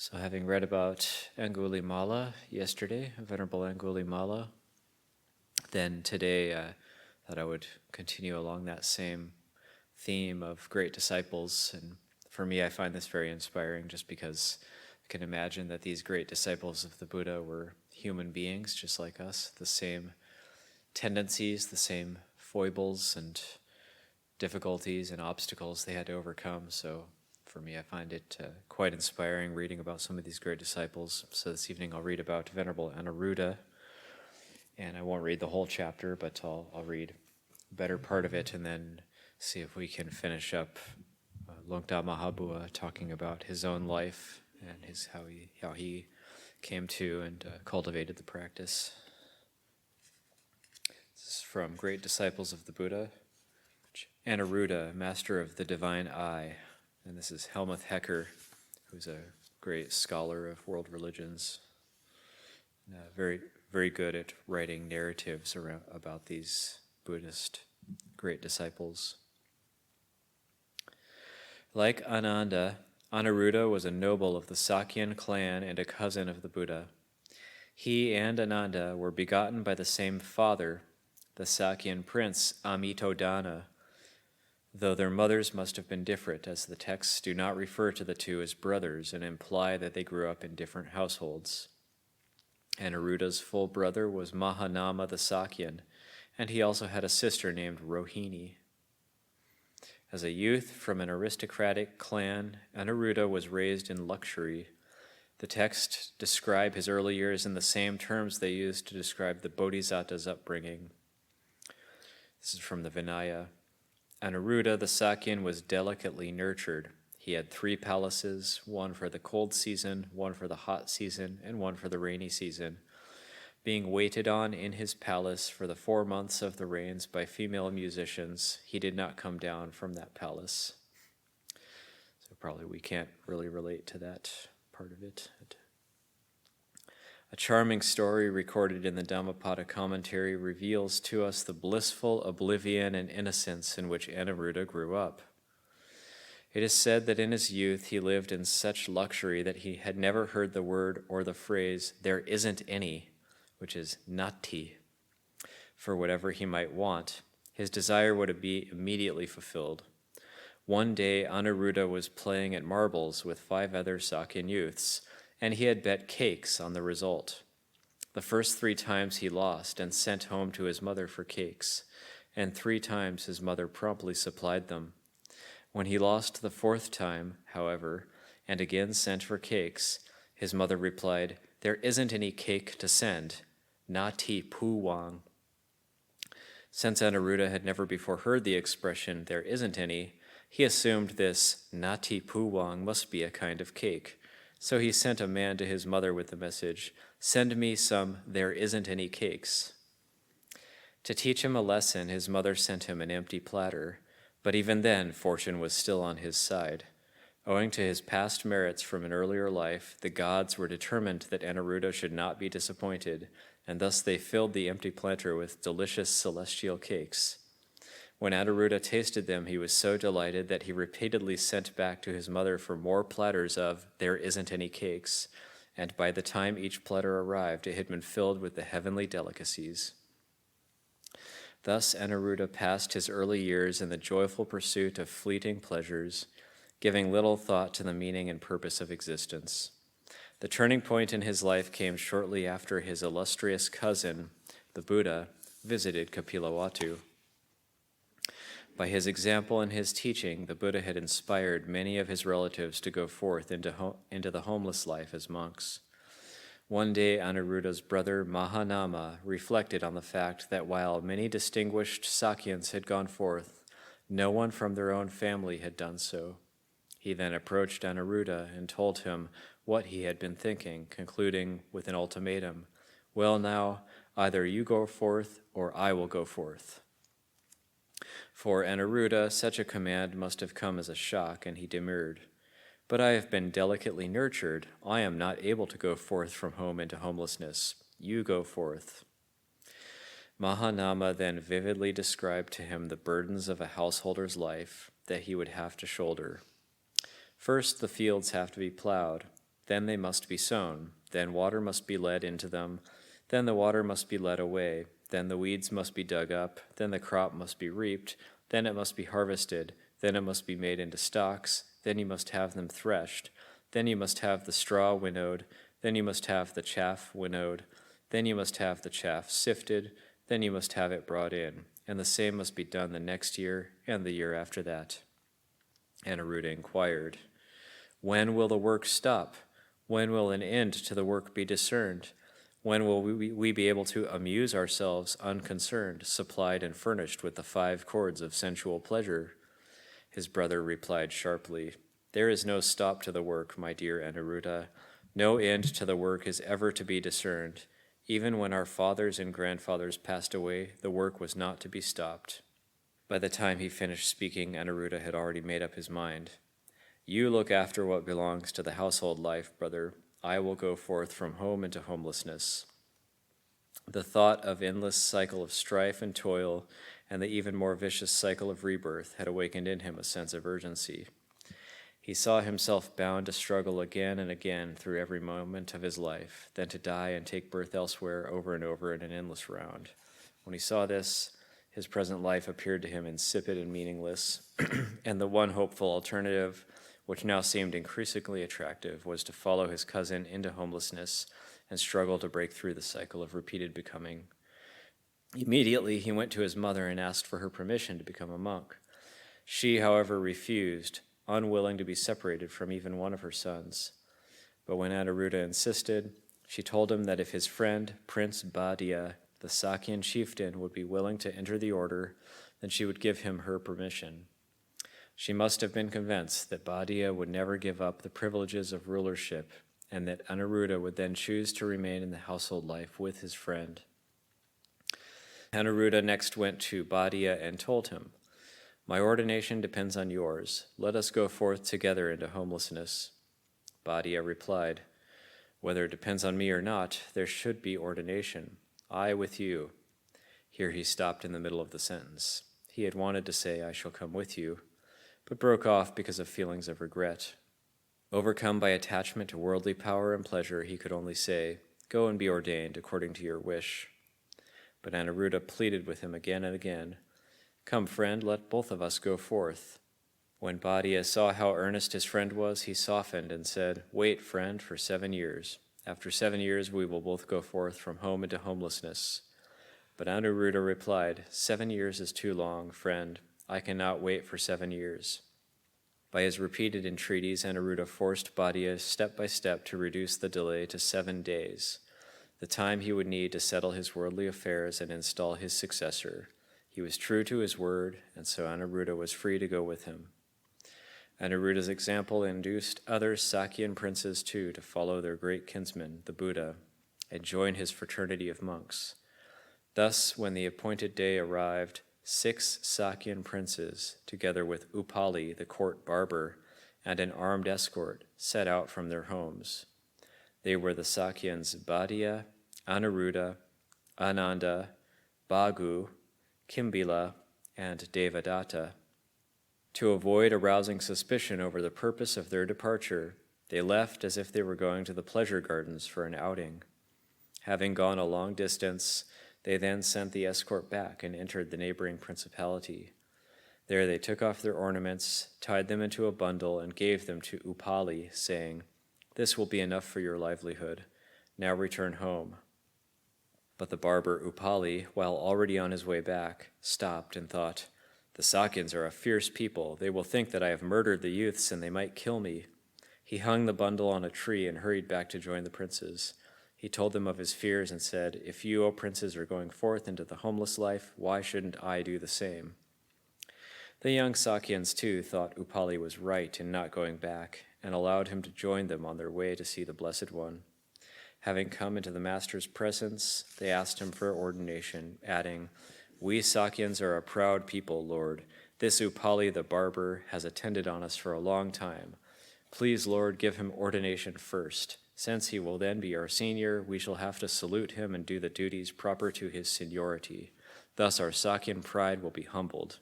So having read about Angulimala yesterday, Venerable Angulimala, then today I thought I would continue along that same theme of great disciples. And for me, I find this very inspiring just because I can imagine that these great disciples of the Buddha were human beings just like us, the same tendencies, the same foibles and difficulties and obstacles they had to overcome. So for me, I find it quite inspiring reading about some of these great disciples. So this evening I'll read about Venerable Anuruddha, and I won't read the whole chapter, but I'll read a better part of it and then see if we can finish up Luangta Maha Boowa talking about his own life and how he came to and cultivated the practice. This is from Great Disciples of the Buddha. Anuruddha, Master of the Divine Eye. And this is Helmuth Hecker, who's a great scholar of world religions. Very, very good at writing narratives about these Buddhist great disciples. Like Ananda, Anuruddha was a noble of the Sakyan clan and a cousin of the Buddha. He and Ananda were begotten by the same father, the Sakyan prince Amitodana, though their mothers must have been different, as the texts do not refer to the two as brothers and imply that they grew up in different households. Anuruddha's full brother was Mahanama the Sakyan, and he also had a sister named Rohini. As a youth from an aristocratic clan, Anuruddha was raised in luxury. The texts describe his early years in the same terms they used to describe the Bodhisattva's upbringing. This is from the Vinaya. Anuruddha the Sakyan was delicately nurtured. He had 3 palaces, one for the cold season, one for the hot season, and one for the rainy season. Being waited on in his palace for the 4 months of the rains by female musicians, he did not come down from that palace. So probably we can't really relate to that part of it. A charming story recorded in the Dhammapada commentary reveals to us the blissful oblivion and innocence in which Anuruddha grew up. It is said that in his youth he lived in such luxury that he had never heard the word or the phrase, "there isn't any," which is nati, for whatever he might want. His desire would be immediately fulfilled. One day, Anuruddha was playing at marbles with 5 other Sakyan youths, and he had bet cakes on the result. The first 3 times he lost and sent home to his mother for cakes, and 3 times his mother promptly supplied them. When he lost the 4th time, however, and again sent for cakes, his mother replied, "There isn't any cake to send, nati puwang." Since Anuruddha had never before heard the expression, "there isn't any," he assumed this nati puwang must be a kind of cake. So he sent a man to his mother with the message, "Send me some there isn't any cakes." To teach him a lesson, his mother sent him an empty platter, but even then fortune was still on his side. Owing to his past merits from an earlier life, the gods were determined that Anuruddha should not be disappointed, and thus they filled the empty platter with delicious celestial cakes. When Anuruddha tasted them, he was so delighted that he repeatedly sent back to his mother for more platters of "there isn't any cakes," and by the time each platter arrived, it had been filled with the heavenly delicacies. Thus Anuruddha passed his early years in the joyful pursuit of fleeting pleasures, giving little thought to the meaning and purpose of existence. The turning point in his life came shortly after his illustrious cousin, the Buddha, visited Kapilavatthu. By his example and his teaching, the Buddha had inspired many of his relatives to go forth into the homeless life as monks. One day, Anuruddha's brother Mahanama reflected on the fact that while many distinguished Sakyans had gone forth, no one from their own family had done so. He then approached Anuruddha and told him what he had been thinking, concluding with an ultimatum, "Well now, either you go forth or I will go forth." For Anuruddha, such a command must have come as a shock, and he demurred. "But I have been delicately nurtured. I am not able to go forth from home into homelessness. You go forth." Mahanama then vividly described to him the burdens of a householder's life that he would have to shoulder. First, the fields have to be plowed. Then they must be sown. Then water must be led into them. Then the water must be led away. Then the weeds must be dug up. Then the crop must be reaped. Then it must be harvested. Then it must be made into stalks. Then you must have them threshed. Then you must have the straw winnowed. Then you must have the chaff winnowed. Then you must have the chaff sifted. Then you must have it brought in. And the same must be done the next year and the year after that. Anuruddha inquired, "When will the work stop? When will an end to the work be discerned? When will we be able to amuse ourselves unconcerned, supplied and furnished with the 5 chords of sensual pleasure?" His brother replied sharply, "There is no stop to the work, my dear Anuruddha. No end to the work is ever to be discerned. Even when our fathers and grandfathers passed away, the work was not to be stopped." By the time he finished speaking, Anuruddha had already made up his mind. "You look after what belongs to the household life, brother. I will go forth from home into homelessness." The thought of endless cycle of strife and toil and the even more vicious cycle of rebirth had awakened in him a sense of urgency. He saw himself bound to struggle again and again through every moment of his life, then to die and take birth elsewhere over and over in an endless round. When he saw this, his present life appeared to him insipid and meaningless, and the one hopeful alternative, which now seemed increasingly attractive, was to follow his cousin into homelessness and struggle to break through the cycle of repeated becoming. Immediately, he went to his mother and asked for her permission to become a monk. She, however, refused, unwilling to be separated from even one of her sons. But when Anuruddha insisted, she told him that if his friend, Prince Bhadia, the Sakyan chieftain, would be willing to enter the order, then she would give him her permission. She must have been convinced that Bhadia would never give up the privileges of rulership, and that Anuruddha would then choose to remain in the household life with his friend. Anuruddha next went to Bhadia and told him, "My ordination depends on yours. Let us go forth together into homelessness." Bhadia replied, "Whether it depends on me or not, there should be ordination. I with you." Here he stopped in the middle of the sentence. He had wanted to say, "I shall come with you," but broke off because of feelings of regret. Overcome by attachment to worldly power and pleasure, he could only say, "Go and be ordained according to your wish." But Anuruddha pleaded with him again and again, "Come, friend, let both of us go forth." When Bhadia saw how earnest his friend was, he softened and said, "Wait, friend, for 7 years. After 7 years, we will both go forth from home into homelessness." But Anuruddha replied, "7 years is too long, friend. I cannot wait for 7 years." By his repeated entreaties, Anuruddha forced Bhadia step by step to reduce the delay to 7 days, the time he would need to settle his worldly affairs and install his successor. He was true to his word, and so Anuruddha was free to go with him. Anuruddha's example induced other Sakyan princes too to follow their great kinsman, the Buddha, and join his fraternity of monks. Thus, when the appointed day arrived, 6 Sakyan princes, together with Upali, the court barber, and an armed escort, set out from their homes. They were the Sakyans Bhadia, Anuruddha, Ananda, Bhagu, Kimbila, and Devadatta. To avoid arousing suspicion over the purpose of their departure, they left as if they were going to the pleasure gardens for an outing. Having gone a long distance, they then sent the escort back and entered the neighboring principality. There they took off their ornaments, tied them into a bundle, and gave them to Upali, saying, "This will be enough for your livelihood. Now return home." But the barber Upali, while already on his way back, stopped and thought, "The Sakyans are a fierce people. They will think that I have murdered the youths, and they might kill me." He hung the bundle on a tree and hurried back to join the princes. He told them of his fears and said, "If you, O princes, are going forth into the homeless life, why shouldn't I do the same?" The young Sakyans, too, thought Upali was right in not going back, and allowed him to join them on their way to see the Blessed One. Having come into the master's presence, they asked him for ordination, adding, "We Sakyans are a proud people, Lord. This Upali the barber has attended on us for a long time. Please, Lord, give him ordination first. Since he will then be our senior, we shall have to salute him and do the duties proper to his seniority. Thus our Sakyan pride will be humbled."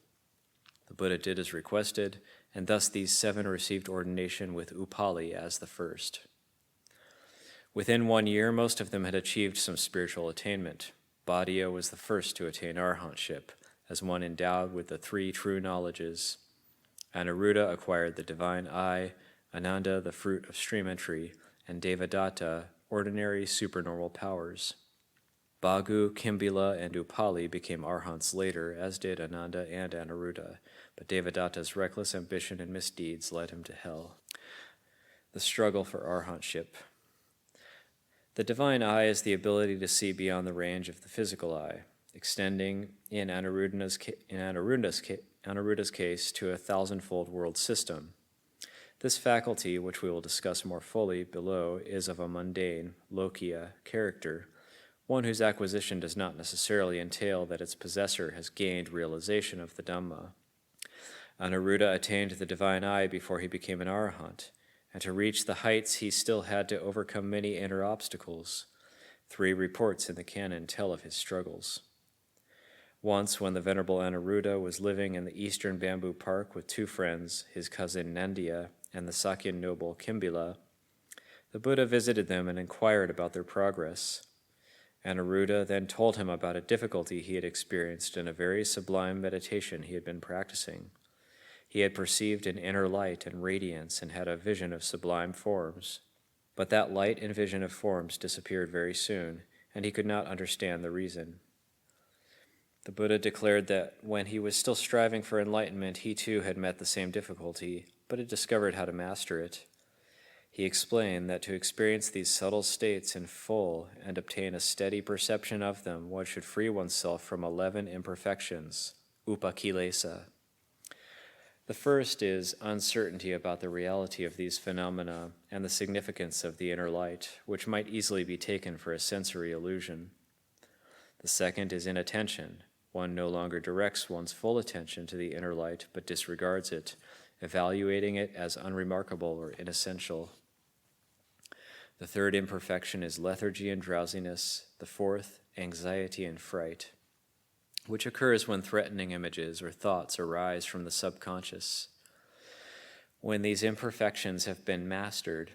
The Buddha did as requested, and thus these 7 received ordination with Upali as the first. Within 1 year, most of them had achieved some spiritual attainment. Bhadia was the first to attain arahantship, as one endowed with the 3 true knowledges. Anuruddha acquired the divine eye, Ananda the fruit of stream entry, and Devadatta ordinary supernormal powers. Bhagu, Kimbila, and Upali became arhants later, as did Ananda and Anuruddha, but Devadatta's reckless ambition and misdeeds led him to hell. The struggle for arhantship. The divine eye is the ability to see beyond the range of the physical eye, extending in Anuruddha's case to a 1,000-fold world system. This faculty, which we will discuss more fully below, is of a mundane, lokiya character, one whose acquisition does not necessarily entail that its possessor has gained realization of the Dhamma. Anuruddha attained the divine eye before he became an arahant, and to reach the heights he still had to overcome many inner obstacles. 3 reports in the canon tell of his struggles. Once, when the Venerable Anuruddha was living in the eastern bamboo park with 2 friends, his cousin Nandiya and the Sakyan noble Kimbila, the Buddha visited them and inquired about their progress. Anuruddha then told him about a difficulty he had experienced in a very sublime meditation he had been practicing. He had perceived an inner light and radiance and had a vision of sublime forms. But that light and vision of forms disappeared very soon, and he could not understand the reason. The Buddha declared that when he was still striving for enlightenment, he too had met the same difficulty, but had discovered how to master it. He explained that to experience these subtle states in full and obtain a steady perception of them, one should free oneself from 11 imperfections, upakilesa. The first is uncertainty about the reality of these phenomena and the significance of the inner light, which might easily be taken for a sensory illusion. The second is inattention. One no longer directs one's full attention to the inner light, but disregards it, evaluating it as unremarkable or inessential. The third imperfection is lethargy and drowsiness. The fourth, anxiety and fright, which occurs when threatening images or thoughts arise from the subconscious. When these imperfections have been mastered,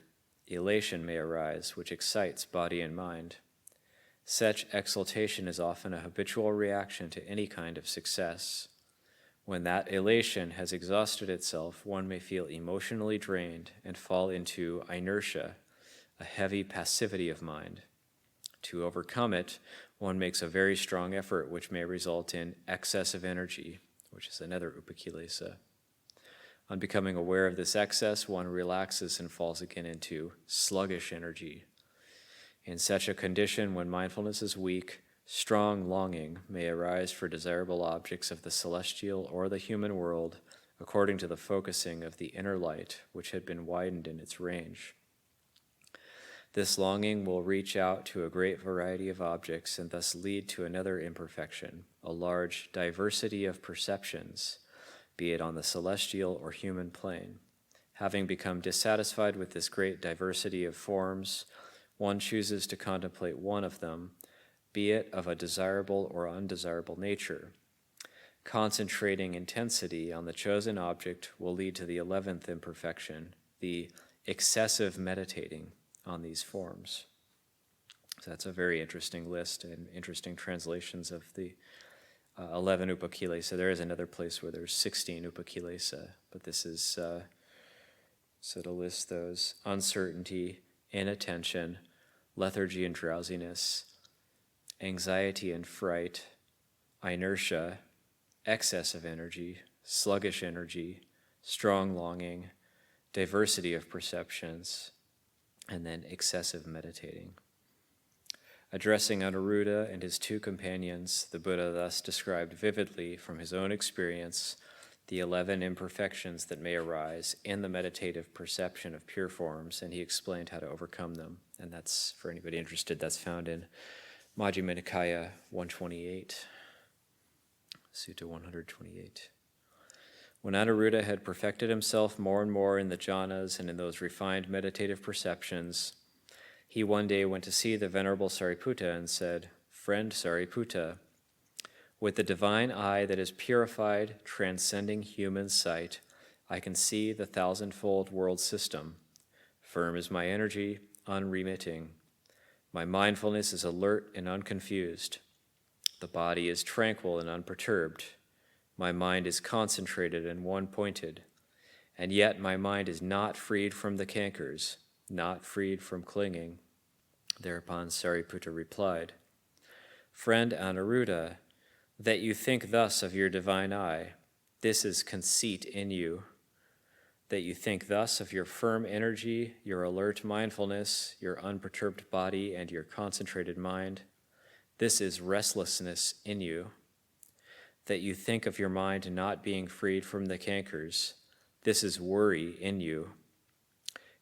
elation may arise, which excites body and mind. Such exaltation is often a habitual reaction to any kind of success. When that elation has exhausted itself, one may feel emotionally drained and fall into inertia, a heavy passivity of mind. To overcome it, one makes a very strong effort, which may result in excessive energy, which is another upakilesa. On becoming aware of this excess, one relaxes and falls again into sluggish energy. In such a condition, when mindfulness is weak, strong longing may arise for desirable objects of the celestial or the human world, according to the focusing of the inner light, which had been widened in its range. This longing will reach out to a great variety of objects and thus lead to another imperfection, a large diversity of perceptions, be it on the celestial or human plane. Having become dissatisfied with this great diversity of forms, one chooses to contemplate one of them, be it of a desirable or undesirable nature. Concentrating intensity on the chosen object will lead to the 11th imperfection, the excessive meditating on these forms. So that's a very interesting list and interesting translations of the 11 upakilesa. There is another place where there's 16 upakilesa, but this is so to list those: uncertainty, inattention, lethargy and drowsiness, anxiety and fright, inertia, excess of energy, sluggish energy, strong longing, diversity of perceptions, and then excessive meditating. Addressing Anuruddha and his 2 companions, the Buddha thus described vividly from his own experience the 11 imperfections that may arise in the meditative perception of pure forms, and he explained how to overcome them. And that's, for anybody interested, that's found in Majjhima Nikaya 128, Sutta 128. When Anuruddha had perfected himself more and more in the jhanas and in those refined meditative perceptions, he one day went to see the Venerable Sariputta and said, "Friend Sariputta, with the divine eye that is purified, transcending human sight, I can see the 1,000-fold world system. Firm is my energy, unremitting. My mindfulness is alert and unconfused. The body is tranquil and unperturbed. My mind is concentrated and one-pointed. And yet my mind is not freed from the cankers, not freed from clinging. Thereupon Sariputta replied, Friend Anuruddha, that you think thus of your divine eye, this is conceit in you. That you think thus of your firm energy, your alert mindfulness, your unperturbed body, and your concentrated mind, this is restlessness in you. That you think of your mind not being freed from the cankers, this is worry in you.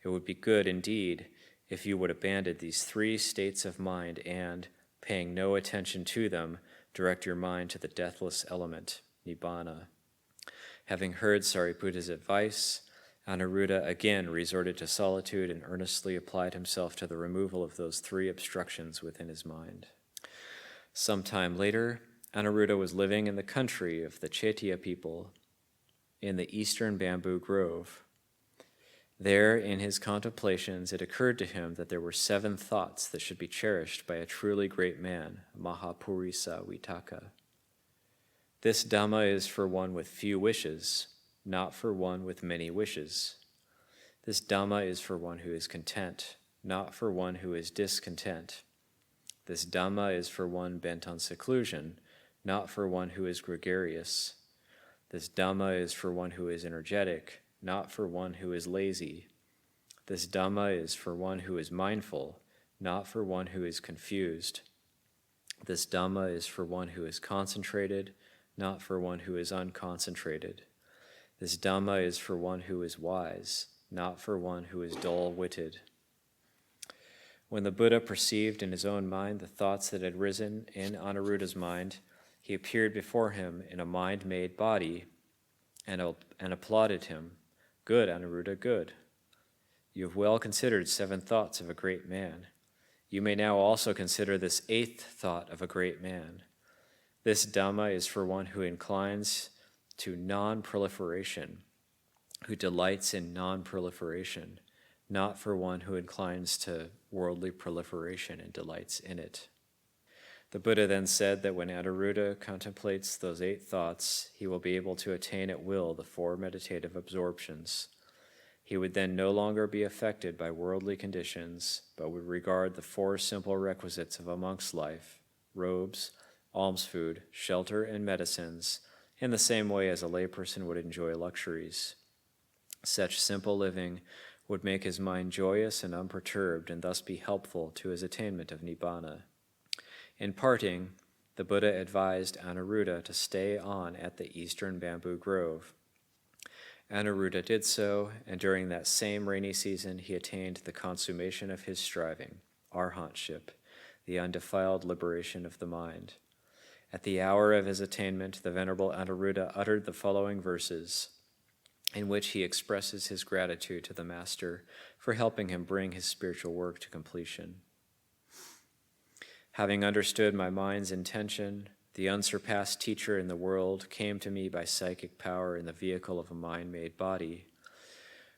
It would be good indeed if you would abandon these three states of mind and, paying no attention to them, direct your mind to the deathless element, nibbana. Having heard Sariputta's advice, Anuruddha again resorted to solitude and earnestly applied himself to the removal of those three obstructions within his mind. Some time later, Anuruddha was living in the country of the Chettiya people in the eastern bamboo grove. There, in his contemplations, it occurred to him that there were 7 thoughts that should be cherished by a truly great man, Mahapurisa Vitaka. This Dhamma is for one with few wishes, not for one with many wishes. This Dhamma is for one who is content, not for one who is discontent. This Dhamma is for one bent on seclusion, not for one who is gregarious. This Dhamma is for one who is energetic, not for one who is lazy. This Dhamma is for one who is mindful, not for one who is confused. This Dhamma is for one who is concentrated, not for one who is unconcentrated. This Dhamma is for one who is wise, not for one who is dull-witted. When the Buddha perceived in his own mind the thoughts that had risen in Anuruddha's mind, he appeared before him in a mind-made body and applauded him. Good, Anuruddha, good. You have well considered 7 thoughts of a great man. You may now also consider this 8th thought of a great man. This Dhamma is for one who inclines to non-proliferation, who delights in non-proliferation, not for one who inclines to worldly proliferation and delights in it. The Buddha then said that when Anuruddha contemplates those 8 thoughts, he will be able to attain at will the 4 meditative absorptions. He would then no longer be affected by worldly conditions, but would regard the 4 simple requisites of a monk's life, robes, alms food, shelter, and medicines, in the same way as a layperson would enjoy luxuries. Such simple living would make his mind joyous and unperturbed and thus be helpful to his attainment of nibbana. In parting, the Buddha advised Anuruddha to stay on at the eastern bamboo grove. Anuruddha did so, and during that same rainy season he attained the consummation of his striving, arhatship, the undefiled liberation of the mind. At the hour of his attainment, the Venerable Anuruddha uttered the following verses, in which he expresses his gratitude to the Master for helping him bring his spiritual work to completion. Having understood my mind's intention, the unsurpassed teacher in the world came to me by psychic power in the vehicle of a mind-made body.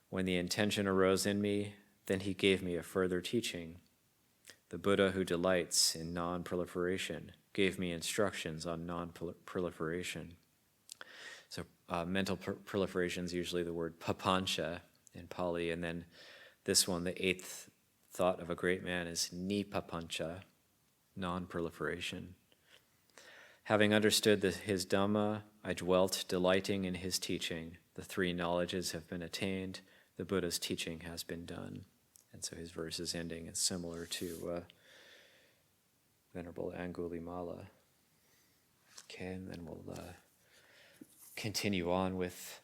When the intention arose in me, then he gave me a further teaching. The Buddha who delights in non-proliferation gave me instructions on non-proliferation. So mental proliferation is usually the word papancha in Pali, and then this one, the 8th thought of a great man, is nipapancha, non-proliferation. Having understood his Dhamma, I dwelt delighting in his teaching. The 3 knowledges have been attained. The Buddha's teaching has been done. And so his verse is ending. It's similar to Venerable Angulimala. Okay, and then we'll continue on with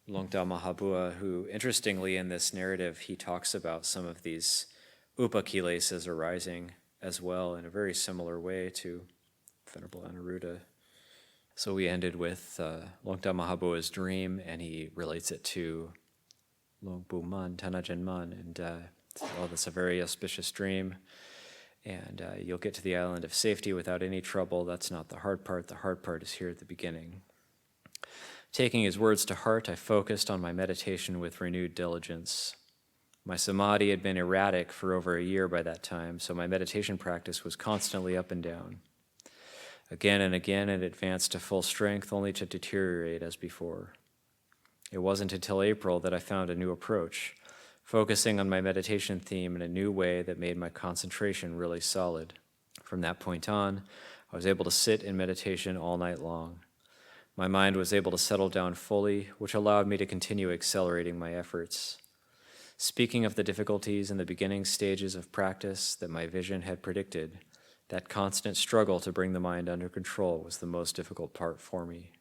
Luangta Maha Boowa, who, interestingly, in this narrative, he talks about some of these upakilesas arising as well in a very similar way to Venerable Anuruddha. So we ended with Luangta Maha Boowa's dream, and he relates it to Luangpu Man, Tanajan Man, and that's a very auspicious dream. And you'll get to the island of safety without any trouble. That's not the hard part. The hard part is here at the beginning. Taking his words to heart, I focused on my meditation with renewed diligence. My samadhi had been erratic for over a year by that time, so my meditation practice was constantly up and down. Again and again it advanced to full strength, only to deteriorate as before. It wasn't until April that I found a new approach, focusing on my meditation theme in a new way that made my concentration really solid. From that point on, I was able to sit in meditation all night long. My mind was able to settle down fully, which allowed me to continue accelerating my efforts. Speaking of the difficulties in the beginning stages of practice that my vision had predicted, that constant struggle to bring the mind under control was the most difficult part for me.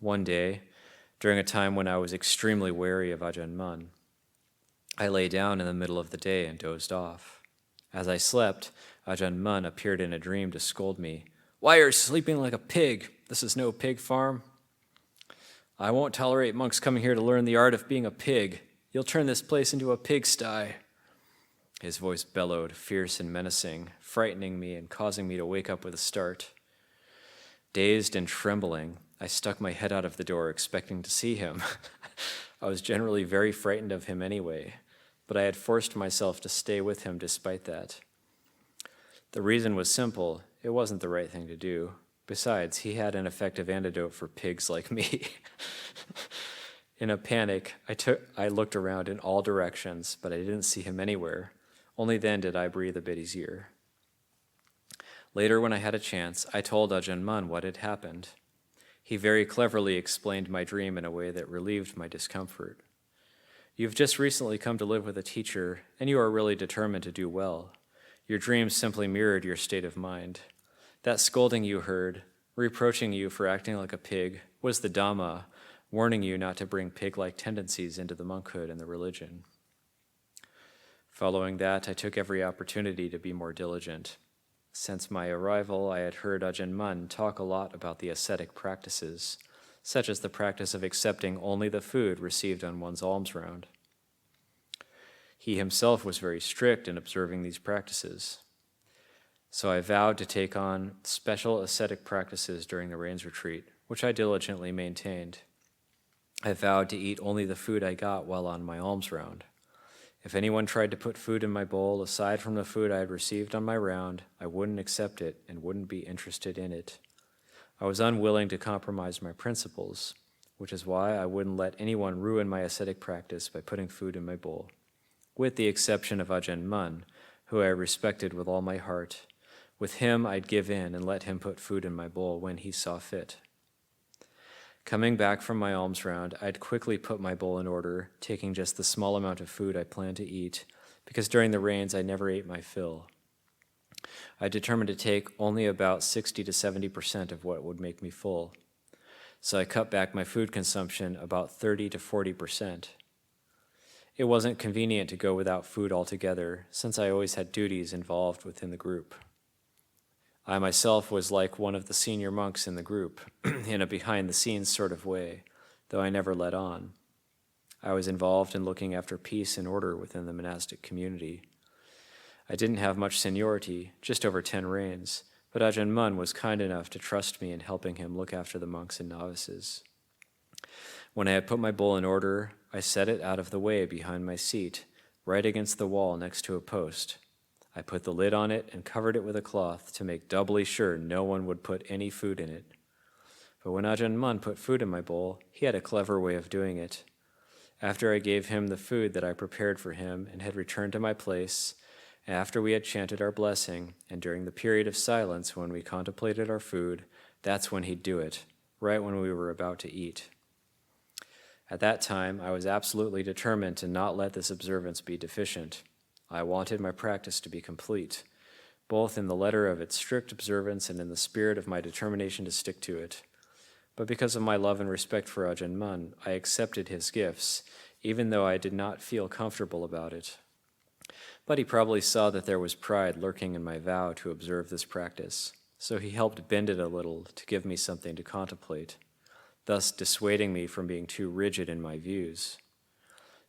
One day, during a time when I was extremely wary of Ajahn Mun, I lay down in the middle of the day and dozed off. As I slept, Ajahn Mun appeared in a dream to scold me. "Why are you sleeping like a pig? This is no pig farm. I won't tolerate monks coming here to learn the art of being a pig. You'll turn this place into a pigsty." His voice bellowed, fierce and menacing, frightening me and causing me to wake up with a start. Dazed and trembling, I stuck my head out of the door expecting to see him. I was generally very frightened of him anyway, but I had forced myself to stay with him despite that. The reason was simple. It wasn't the right thing to do. Besides, he had an effective antidote for pigs like me. In a panic, I looked around in all directions, but I didn't see him anywhere. Only then did I breathe a bit easier. Later, when I had a chance, I told Ajahn Mun what had happened. He very cleverly explained my dream in a way that relieved my discomfort. "You've just recently come to live with a teacher, and you are really determined to do well. Your dreams simply mirrored your state of mind. That scolding you heard, reproaching you for acting like a pig, was the Dhamma, warning you not to bring pig-like tendencies into the monkhood and the religion." Following that, I took every opportunity to be more diligent. Since my arrival, I had heard Ajahn Mun talk a lot about the ascetic practices, such as the practice of accepting only the food received on one's alms round. He himself was very strict in observing these practices. So I vowed to take on special ascetic practices during the rains retreat, which I diligently maintained. I vowed to eat only the food I got while on my alms round. If anyone tried to put food in my bowl aside from the food I had received on my round, I wouldn't accept it and wouldn't be interested in it. I was unwilling to compromise my principles, which is why I wouldn't let anyone ruin my ascetic practice by putting food in my bowl, with the exception of Ajahn Mun, who I respected with all my heart. With him, I'd give in and let him put food in my bowl when he saw fit. Coming back from my alms round, I'd quickly put my bowl in order, taking just the small amount of food I planned to eat, because during the rains I never ate my fill. I determined to take only about 60 to 70% of what would make me full. So I cut back my food consumption about 30 to 40%. It wasn't convenient to go without food altogether, since I always had duties involved within the group. I myself was like one of the senior monks in the group, in a behind-the-scenes sort of way, though I never let on. I was involved in looking after peace and order within the monastic community. I didn't have much seniority, just over 10 reigns, but Ajahn Mun was kind enough to trust me in helping him look after the monks and novices. When I had put my bowl in order, I set it out of the way behind my seat, right against the wall next to a post. I put the lid on it and covered it with a cloth to make doubly sure no one would put any food in it. But when Ajahn Mun put food in my bowl, he had a clever way of doing it. After I gave him the food that I prepared for him and had returned to my place, after we had chanted our blessing, and during the period of silence when we contemplated our food, that's when he'd do it, right when we were about to eat. At that time, I was absolutely determined to not let this observance be deficient. I wanted my practice to be complete, both in the letter of its strict observance and in the spirit of my determination to stick to it. But because of my love and respect for Ajahn Mun, I accepted his gifts, even though I did not feel comfortable about it. But he probably saw that there was pride lurking in my vow to observe this practice, so he helped bend it a little to give me something to contemplate, thus dissuading me from being too rigid in my views.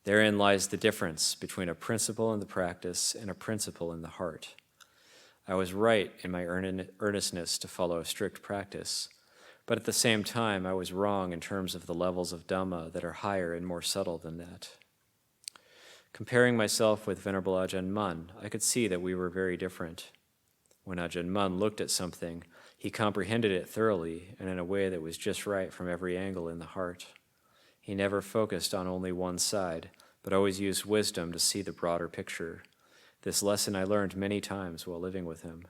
Therein lies the difference between a principle in the practice and a principle in the heart. I was right in my earnestness to follow a strict practice, but at the same time I was wrong in terms of the levels of Dhamma that are higher and more subtle than that. Comparing myself with Venerable Ajahn Mun, I could see that we were very different. When Ajahn Mun looked at something, he comprehended it thoroughly and in a way that was just right from every angle in the heart. He never focused on only one side, but always used wisdom to see the broader picture. This lesson I learned many times while living with him.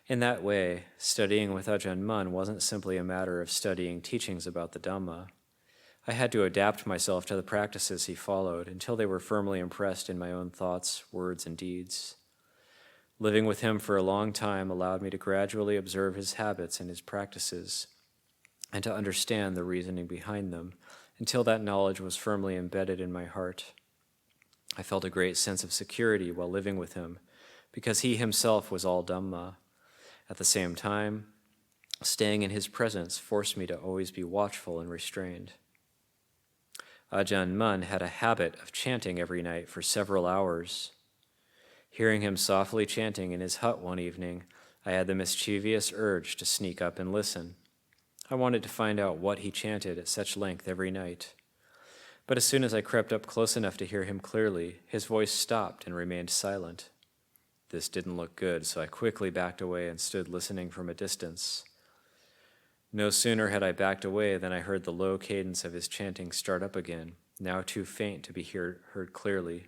In that way, studying with Ajahn Mun wasn't simply a matter of studying teachings about the Dhamma. I had to adapt myself to the practices he followed until they were firmly impressed in my own thoughts, words, and deeds. Living with him for a long time allowed me to gradually observe his habits and his practices, and to understand the reasoning behind them, until that knowledge was firmly embedded in my heart. I felt a great sense of security while living with him, because he himself was all Dhamma. At the same time, staying in his presence forced me to always be watchful and restrained. Ajahn Mun had a habit of chanting every night for several hours. Hearing him softly chanting in his hut one evening, I had the mischievous urge to sneak up and listen. I wanted to find out what he chanted at such length every night. But as soon as I crept up close enough to hear him clearly, his voice stopped and remained silent. This didn't look good, so I quickly backed away and stood listening from a distance. No sooner had I backed away than I heard the low cadence of his chanting start up again, now too faint to be heard clearly.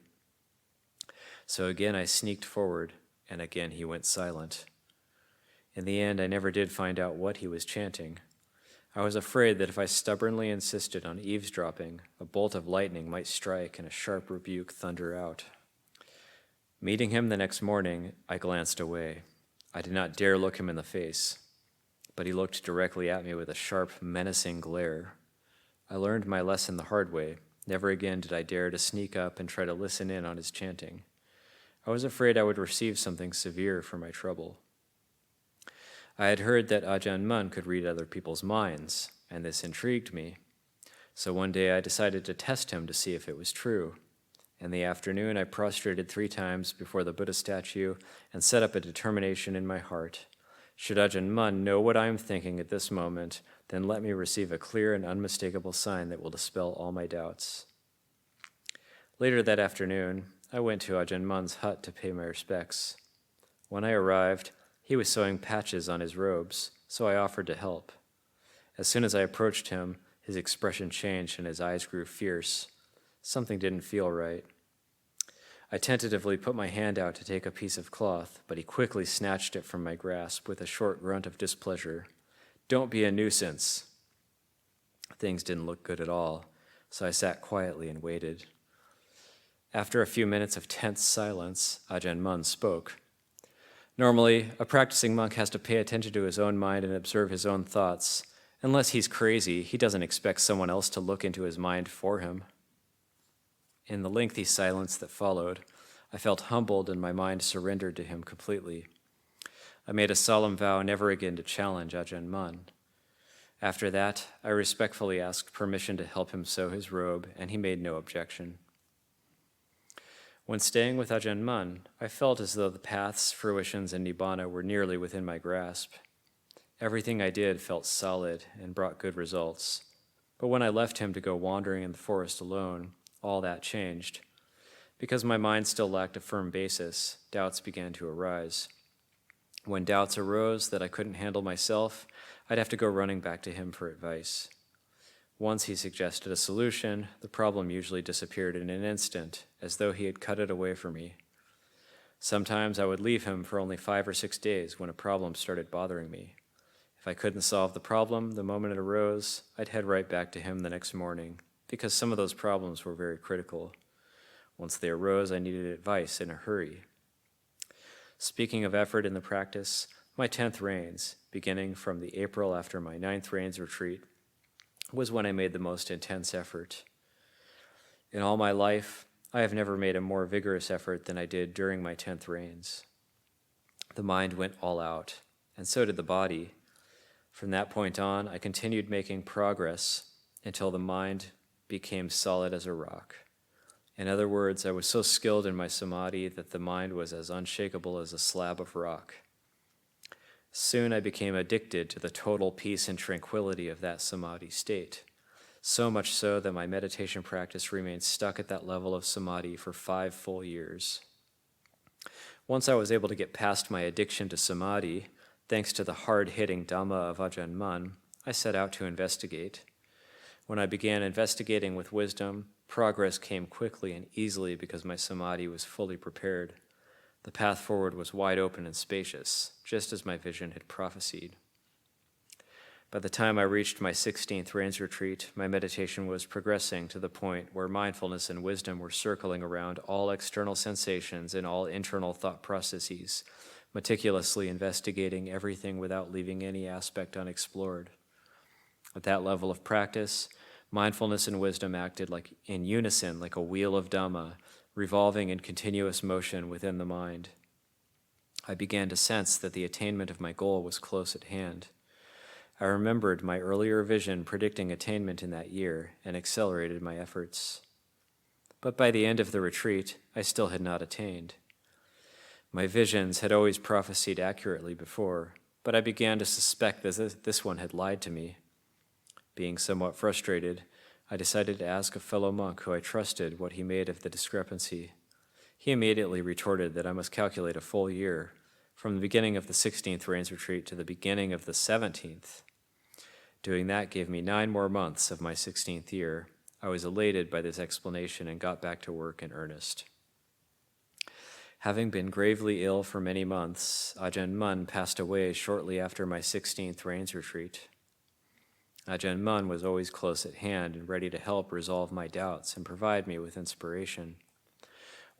So again I sneaked forward, and again he went silent. In the end, I never did find out what he was chanting. I was afraid that if I stubbornly insisted on eavesdropping, a bolt of lightning might strike and a sharp rebuke thunder out. Meeting him the next morning, I glanced away. I did not dare look him in the face, but he looked directly at me with a sharp, menacing glare. I learned my lesson the hard way. Never again did I dare to sneak up and try to listen in on his chanting. I was afraid I would receive something severe for my trouble. I had heard that Ajahn Mun could read other people's minds, and this intrigued me. So one day I decided to test him to see if it was true. In the afternoon, I prostrated 3 times before the Buddha statue and set up a determination in my heart. Should Ajahn Mun know what I am thinking at this moment, then let me receive a clear and unmistakable sign that will dispel all my doubts. Later that afternoon, I went to Ajahn Mun's hut to pay my respects. When I arrived, he was sewing patches on his robes, so I offered to help. As soon as I approached him, his expression changed and his eyes grew fierce. Something didn't feel right. I tentatively put my hand out to take a piece of cloth, but he quickly snatched it from my grasp with a short grunt of displeasure. "Don't be a nuisance." Things didn't look good at all, so I sat quietly and waited. After a few minutes of tense silence, Ajahn Mun spoke. Normally, a practicing monk has to pay attention to his own mind and observe his own thoughts. Unless he's crazy, he doesn't expect someone else to look into his mind for him. In the lengthy silence that followed, I felt humbled and my mind surrendered to him completely. I made a solemn vow never again to challenge Ajahn Mun. After that, I respectfully asked permission to help him sew his robe, and he made no objection. When staying with Ajahn Mun, I felt as though the paths, fruitions, and nibbana were nearly within my grasp. Everything I did felt solid and brought good results. But when I left him to go wandering in the forest alone, all that changed. Because my mind still lacked a firm basis, doubts began to arise. When doubts arose that I couldn't handle myself, I'd have to go running back to him for advice. Once he suggested a solution, the problem usually disappeared in an instant, as though he had cut it away from me. Sometimes I would leave him for only 5 or 6 days when a problem started bothering me. If I couldn't solve the problem the moment it arose, I'd head right back to him the next morning, because some of those problems were very critical. Once they arose, I needed advice in a hurry. Speaking of effort in the practice, my 10th rains, beginning from the April after my 9th rains retreat, was when I made the most intense effort. In all my life, I have never made a more vigorous effort than I did during my 10th rains. The mind went all out, and so did the body. From that point on, I continued making progress until the mind became solid as a rock. In other words, I was so skilled in my samadhi that the mind was as unshakable as a slab of rock. Soon I became addicted to the total peace and tranquility of that samadhi state. so much so that my meditation practice remained stuck at that level of samadhi for 5 full years. Once I was able to get past my addiction to samadhi, thanks to the hard-hitting Dhamma of Ajahn Mun, I set out to investigate. When I began investigating with wisdom, progress came quickly and easily because my samadhi was fully prepared. The path forward was wide open and spacious, just as my vision had prophesied. By the time I reached my 16th rains retreat, my meditation was progressing to the point where mindfulness and wisdom were circling around all external sensations and all internal thought processes, meticulously investigating everything without leaving any aspect unexplored. At that level of practice, mindfulness and wisdom acted like in unison, like a wheel of Dhamma, revolving in continuous motion within the mind. I began to sense that the attainment of my goal was close at hand. I remembered my earlier vision predicting attainment in that year and accelerated my efforts. But by the end of the retreat, I still had not attained. My visions had always prophesied accurately before, but I began to suspect that this one had lied to me. Being somewhat frustrated, I decided to ask a fellow monk who I trusted what he made of the discrepancy. He immediately retorted that I must calculate a full year, from the beginning of the 16th rains retreat to the beginning of the 17th. Doing that gave me 9 more months of my 16th year. I was elated by this explanation and got back to work in earnest. Having been gravely ill for many months, Ajahn Mun passed away shortly after my 16th rains retreat. Ajahn Mun was always close at hand and ready to help resolve my doubts and provide me with inspiration.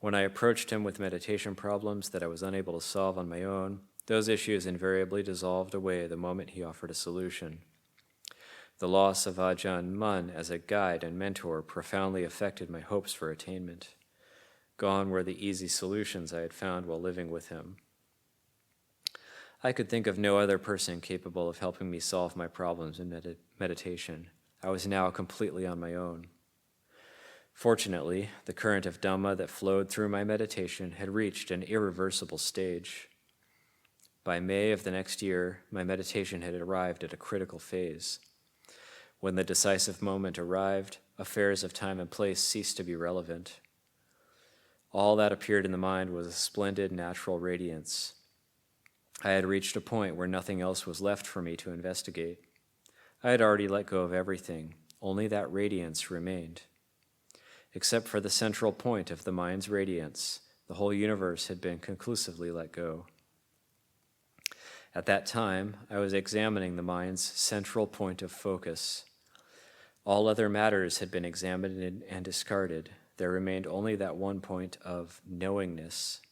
When I approached him with meditation problems that I was unable to solve on my own, those issues invariably dissolved away the moment he offered a solution. The loss of Ajahn Mun as a guide and mentor profoundly affected my hopes for attainment. Gone were the easy solutions I had found while living with him. I could think of no other person capable of helping me solve my problems in meditation. I was now completely on my own. Fortunately, the current of Dhamma that flowed through my meditation had reached an irreversible stage. By May of the next year, my meditation had arrived at a critical phase. When the decisive moment arrived, affairs of time and place ceased to be relevant. All that appeared in the mind was a splendid natural radiance. I had reached a point where nothing else was left for me to investigate. I had already let go of everything. Only that radiance remained. Except for the central point of the mind's radiance, the whole universe had been conclusively let go. At that time, I was examining the mind's central point of focus. All other matters had been examined and discarded. There remained only that one point of knowingness.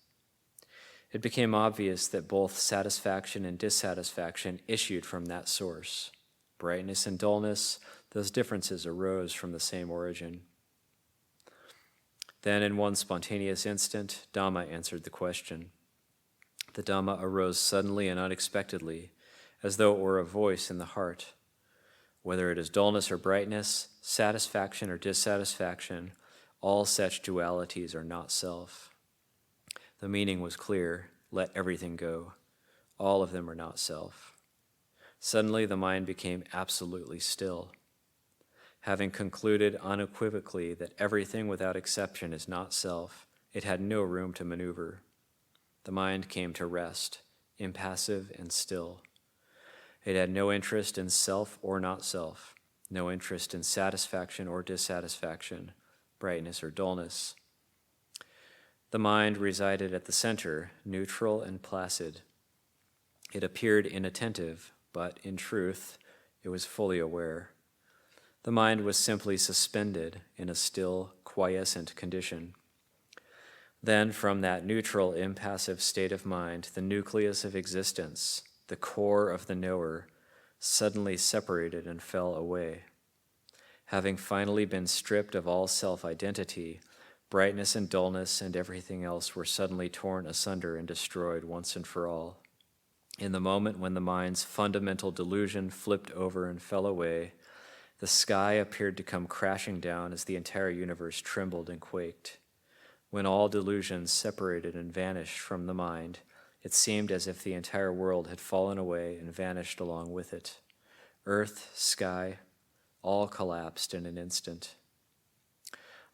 It became obvious that both satisfaction and dissatisfaction issued from that source. Brightness and dullness, those differences arose from the same origin. Then, in one spontaneous instant, Dhamma answered the question. The Dhamma arose suddenly and unexpectedly, as though it were a voice in the heart. Whether it is dullness or brightness, satisfaction or dissatisfaction, all such dualities are not self. The meaning was clear: let everything go. All of them are not self. Suddenly the mind became absolutely still. Having concluded unequivocally that everything without exception is not self, it had no room to maneuver. The mind came to rest, impassive and still. It had no interest in self or not self, no interest in satisfaction or dissatisfaction, brightness or dullness. The mind resided at the center, neutral and placid. It appeared inattentive, but in truth, it was fully aware. The mind was simply suspended in a still, quiescent condition. Then, from that neutral, impassive state of mind, the nucleus of existence, the core of the knower, suddenly separated and fell away. Having finally been stripped of all self-identity, brightness and dullness and everything else were suddenly torn asunder and destroyed once and for all. In the moment when the mind's fundamental delusion flipped over and fell away, the sky appeared to come crashing down as the entire universe trembled and quaked. When all delusions separated and vanished from the mind, it seemed as if the entire world had fallen away and vanished along with it. Earth, sky, all collapsed in an instant.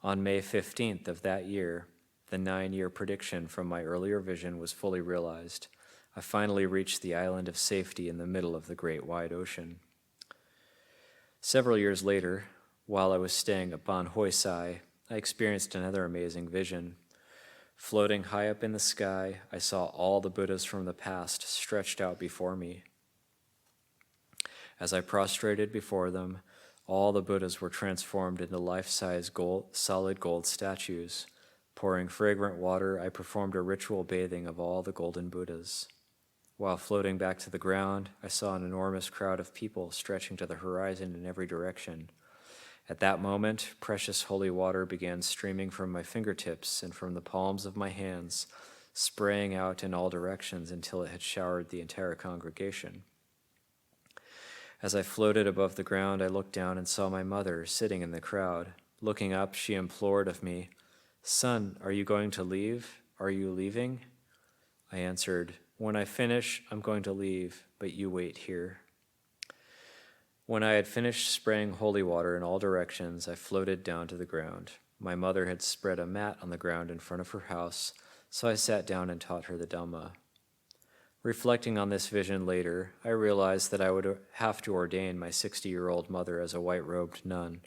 On May 15th of that year, the 9-year prediction from my earlier vision was fully realized. I finally reached the island of safety in the middle of the great wide ocean. Several years later, while I was staying at Ban Hoi Sai, I experienced another amazing vision. Floating high up in the sky, I saw all the Buddhas from the past stretched out before me. As I prostrated before them, all the Buddhas were transformed into life-size solid gold statues. Pouring fragrant water, I performed a ritual bathing of all the golden Buddhas. While floating back to the ground, I saw an enormous crowd of people stretching to the horizon in every direction. At that moment, precious holy water began streaming from my fingertips and from the palms of my hands, spraying out in all directions until it had showered the entire congregation. As I floated above the ground, I looked down and saw my mother sitting in the crowd. Looking up, she implored of me, "Son, are you going to leave? Are you leaving?" I answered, "When I finish, I'm going to leave, but you wait here." When I had finished spraying holy water in all directions, I floated down to the ground. My mother had spread a mat on the ground in front of her house, so I sat down and taught her the Dhamma. Reflecting on this vision later, I realized that I would have to ordain my 60-year-old mother as a white-robed nun.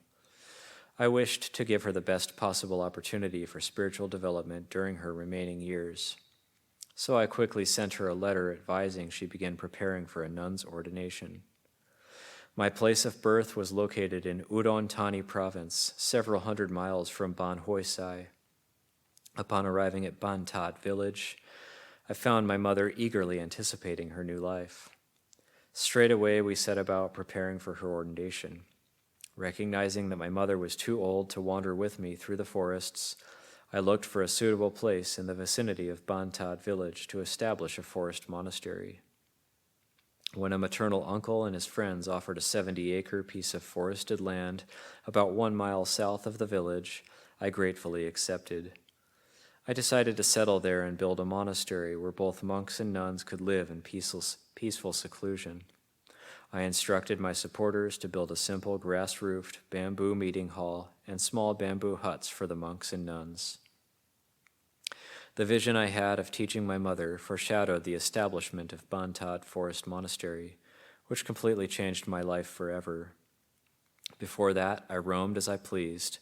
I wished to give her the best possible opportunity for spiritual development during her remaining years. So I quickly sent her a letter advising she begin preparing for a nun's ordination. My place of birth was located in Udon Thani province, several hundred miles from Ban Hoi Sai. Upon arriving at Ban Tat village, I found my mother eagerly anticipating her new life. Straight away, we set about preparing for her ordination. Recognizing that my mother was too old to wander with me through the forests, I looked for a suitable place in the vicinity of Ban Tat village to establish a forest monastery. When a maternal uncle and his friends offered a 70-acre piece of forested land about 1 mile south of the village, I gratefully accepted. I decided to settle there and build a monastery where both monks and nuns could live in peaceful seclusion. I instructed my supporters to build a simple grass-roofed bamboo meeting hall and small bamboo huts for the monks and nuns. The vision I had of teaching my mother foreshadowed the establishment of Ban Tat Forest Monastery, which completely changed my life forever. Before that, I roamed as I pleased.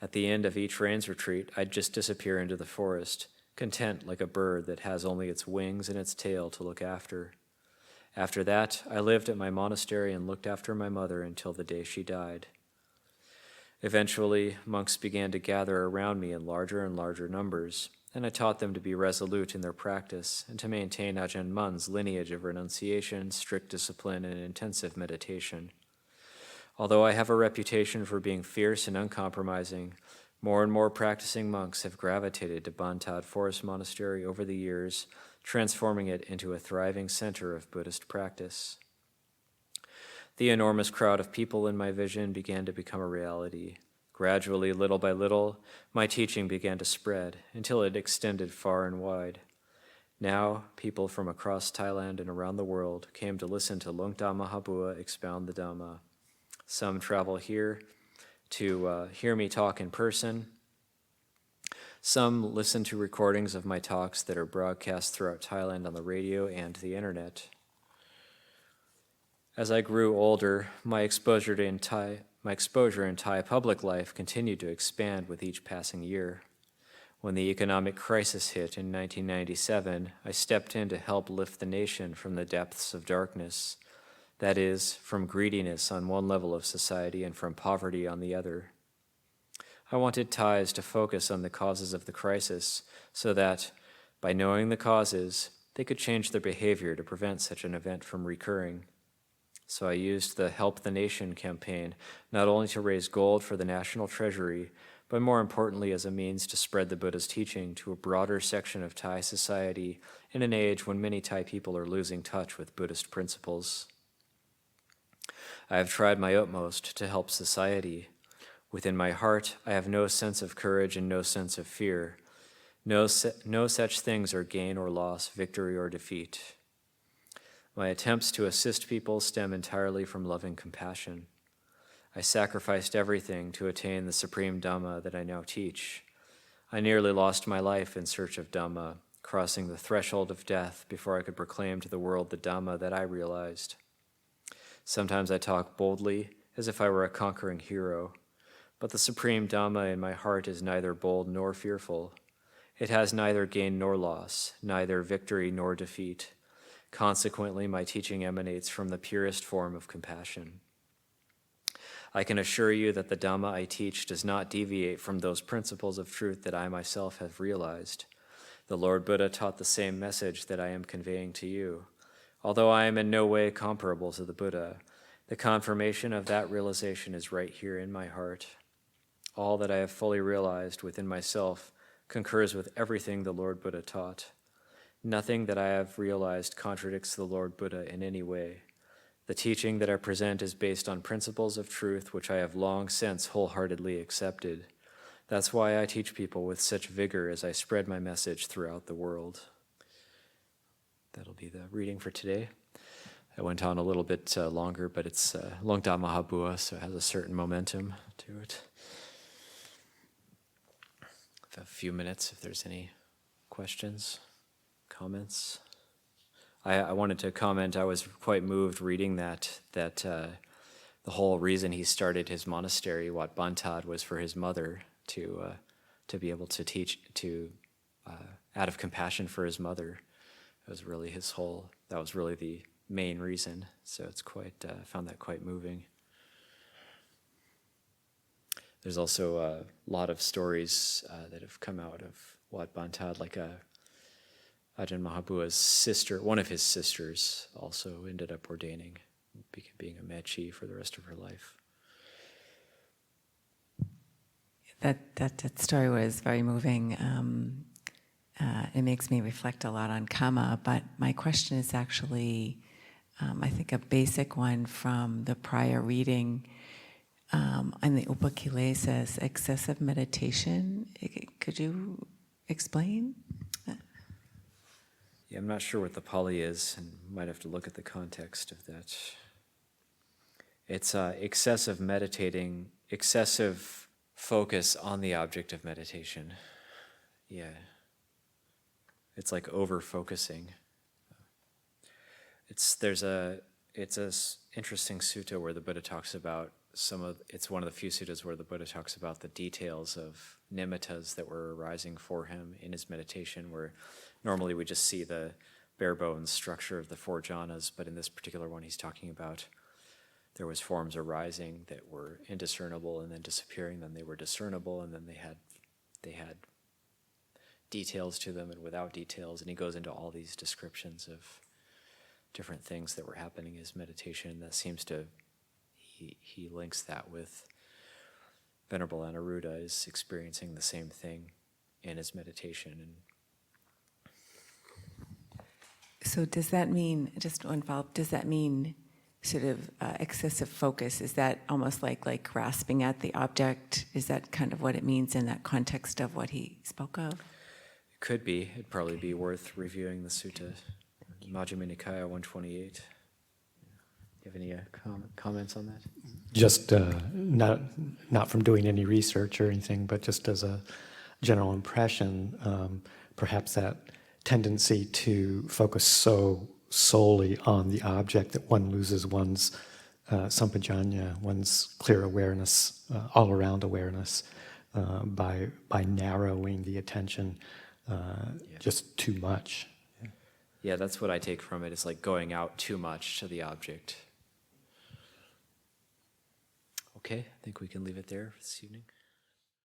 At the end of each rains retreat, I'd just disappear into the forest, content like a bird that has only its wings and its tail to look after. After that, I lived at my monastery and looked after my mother until the day she died. Eventually, monks began to gather around me in larger and larger numbers, and I taught them to be resolute in their practice and to maintain Ajahn Mun's lineage of renunciation, strict discipline, and intensive meditation. Although I have a reputation for being fierce and uncompromising, more and more practicing monks have gravitated to Ban Tat Forest Monastery over the years, transforming it into a thriving center of Buddhist practice. The enormous crowd of people in my vision began to become a reality. Gradually, little by little, my teaching began to spread until it extended far and wide. Now, people from across Thailand and around the world came to listen to Luangta Maha Boowa expound the Dhamma. Some travel here to hear me talk in person. Some listen to recordings of my talks that are broadcast throughout Thailand on the radio and the internet. As I grew older, my exposure in Thai public life continued to expand with each passing year. When the economic crisis hit in 1997, I stepped in to help lift the nation from the depths of darkness, that is, from greediness on one level of society and from poverty on the other. I wanted Thais to focus on the causes of the crisis so that, by knowing the causes, they could change their behavior to prevent such an event from recurring. So I used the Help the Nation campaign not only to raise gold for the national treasury, but more importantly as a means to spread the Buddha's teaching to a broader section of Thai society in an age when many Thai people are losing touch with Buddhist principles. I have tried my utmost to help society. Within my heart, I have no sense of courage and no sense of fear. No such things are gain or loss, victory or defeat. My attempts to assist people stem entirely from loving compassion. I sacrificed everything to attain the supreme Dhamma that I now teach. I nearly lost my life in search of Dhamma, crossing the threshold of death before I could proclaim to the world the Dhamma that I realized. Sometimes I talk boldly, as if I were a conquering hero, but the supreme Dhamma in my heart is neither bold nor fearful. It has neither gain nor loss, neither victory nor defeat. Consequently, my teaching emanates from the purest form of compassion. I can assure you that the Dhamma I teach does not deviate from those principles of truth that I myself have realized. The Lord Buddha taught the same message that I am conveying to you. Although I am in no way comparable to the Buddha, the confirmation of that realization is right here in my heart. All that I have fully realized within myself concurs with everything the Lord Buddha taught. Nothing that I have realized contradicts the Lord Buddha in any way. The teaching that I present is based on principles of truth which I have long since wholeheartedly accepted. That's why I teach people with such vigor as I spread my message throughout the world. That'll be the reading for today. I went on a little bit longer, but it's Luangta Maha Boowa, so it has a certain momentum to it. A few minutes if there's any questions, comments. I wanted to comment, I was quite moved reading that the whole reason he started his monastery, Wat Bantad, was for his mother to be able to teach, out of compassion for his mother. That was really that was really the main reason. So it's quite, found that quite moving. There's also a lot of stories that have come out of Wat Bantad, like Ajahn Maha Boowa's sister, one of his sisters, also ended up ordaining, being a mechi for the rest of her life. That story was very moving. It makes me reflect a lot on karma, but my question is actually, I think, a basic one from the prior reading. On the Upakilesas, excessive meditation. Could you explain? Yeah, I'm not sure what the Pali is, and might have to look at the context of that. It's excessive meditating, excessive focus on the object of meditation. Yeah. It's like over-focusing. It's a interesting sutta where the Buddha talks about it's one of the few suttas where the Buddha talks about the details of nimittas that were arising for him in his meditation, where normally we just see the bare bones structure of the four jhanas, but in this particular one he's talking about there was forms arising that were indiscernible and then disappearing, then they were discernible, and then they had details to them and without details, and he goes into all these descriptions of different things that were happening in his meditation. That seems to he links that with Venerable Anuruddha is experiencing the same thing in his meditation. And so does that mean, just one follow-up, does that mean sort of excessive focus? Is that almost like grasping at the object? Is that kind of what it means in that context of what he spoke of? It could be. It'd probably be worth reviewing the sutta. Majjhima Nikaya 128. Do you have any comments on that? Just not from doing any research or anything, but just as a general impression, perhaps that tendency to focus so solely on the object that one loses one's sampajanya, one's clear awareness, all-around awareness, by narrowing the attention just too much. Yeah, that's what I take from it. It's like going out too much to the object. Okay, I think we can leave it there this evening.